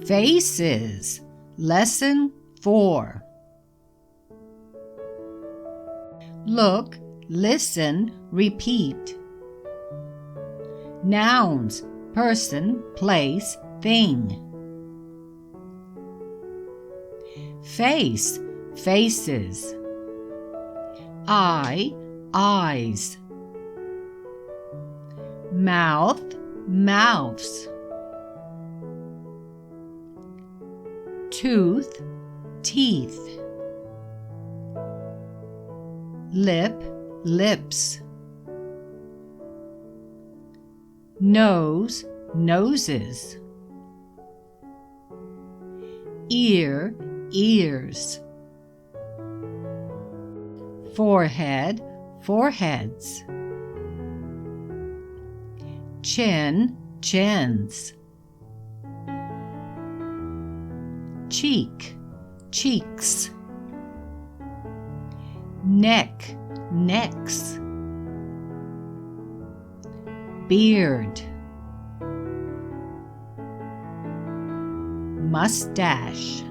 Faces. Lesson 4. Look, listen, repeat. Nouns. Person, place, thing. Face. Faces. Eye. Eyes. Mouth. Mouths. Tooth. Teeth. Lip. Lips. Nose. Noses. Ear. Ears. Forehead. Foreheads. Chin. Chins. Cheek. Cheeks. Neck. Necks. Beard. Mustache.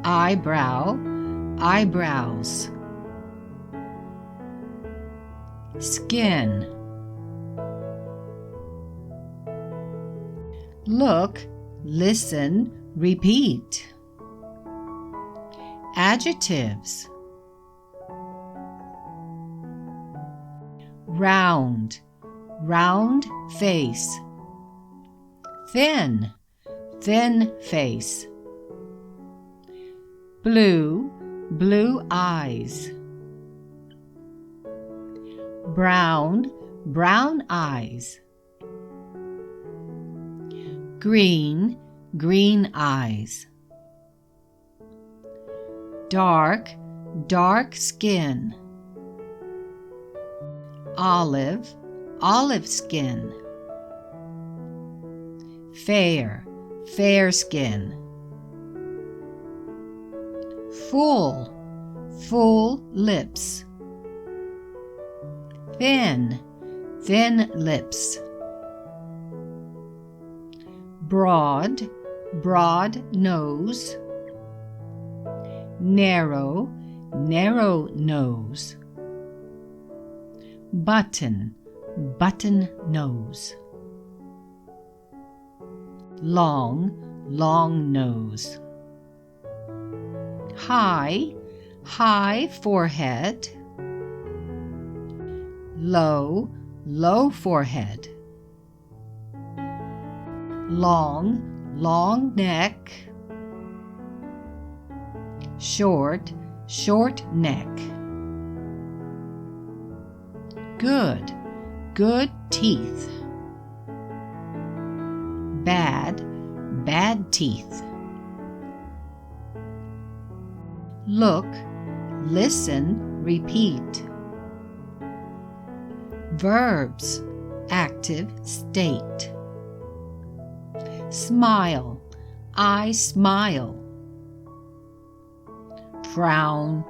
Eyebrow. Eyebrows. Skin. Look, listen, repeat. Adjectives. Round. Round face. Thin. Thin face. Blue. Blue eyes. Brown. Brown eyes. Green. Green eyes. Dark. Dark skin. Olive. Olive skin. Fair. Fair skin. Full. Full lips. Thin. Thin lips. Broad. Broad nose. Narrow. Narrow nose. Button. Button nose. Long. Long nose. High. High forehead. Low. Low forehead. Long. Long neck. Short. Short neck. Good. Good teeth. Bad. Bad teeth. Look, listen, repeat. Verbs. Active state. Smile. I smile. Frown.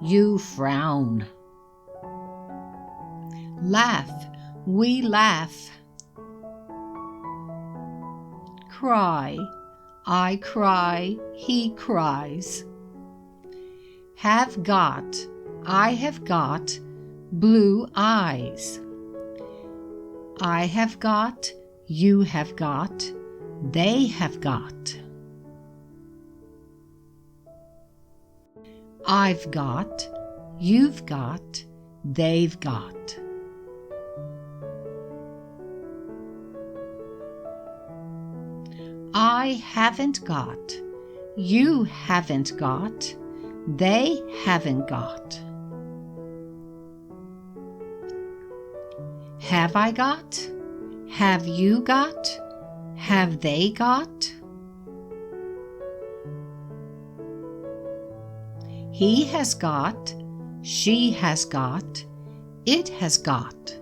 You frown. Laugh. We laugh. Cry. I cry. He cries. Have got. I have got. Blue eyes. I have got. You have got. They have got. I've got. You've got. They've got. I haven't got. You haven't got. They haven't got. Have I got? Have you got? Have they got? He has got. She has got. It has got.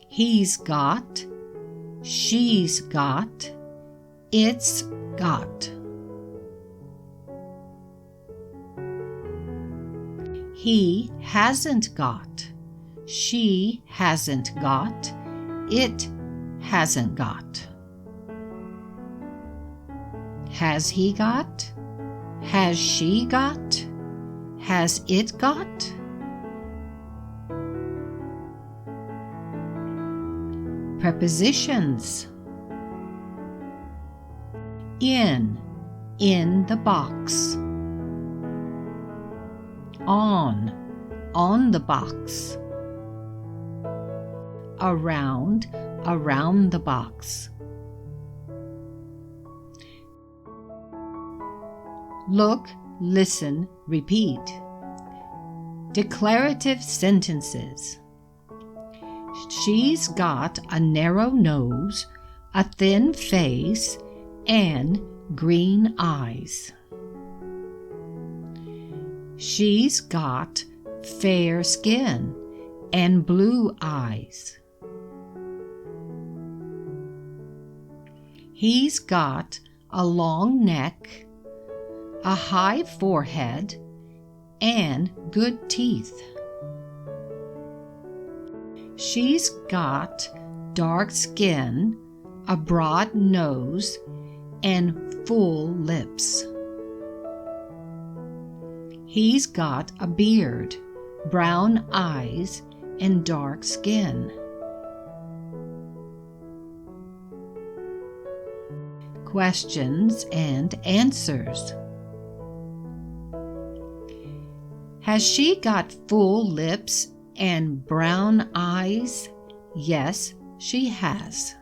He's got. She's got. It's got. He hasn't got. She hasn't got. It hasn't got. Has he got? Has she got? Has it got? Prepositions. In the box. On the box. Around the box. Look, listen, repeat. Declarative sentences. She's got a narrow nose, a thin face, and green eyes. She's got fair skin and blue eyes. He's got a long neck, a high forehead, and good teeth. She's got dark skin, a broad nose, and full lips. He's got a beard, brown eyes, and dark skin. Questions and answers. Has she got full lips and brown eyes? Yes, she has.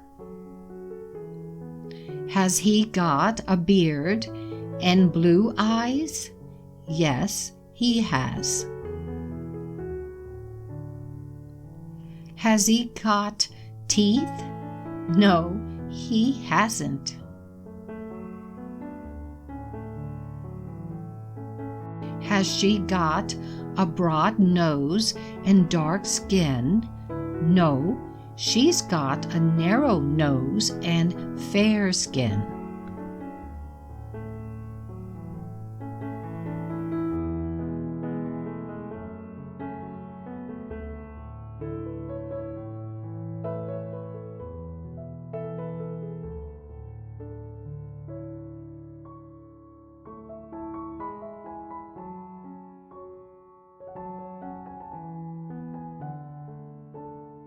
Has he got a beard and blue eyes? Yes, he has. Has he got teeth? No, he hasn't. Has she got a broad nose and dark skin? No, she's got a narrow nose and fair skin.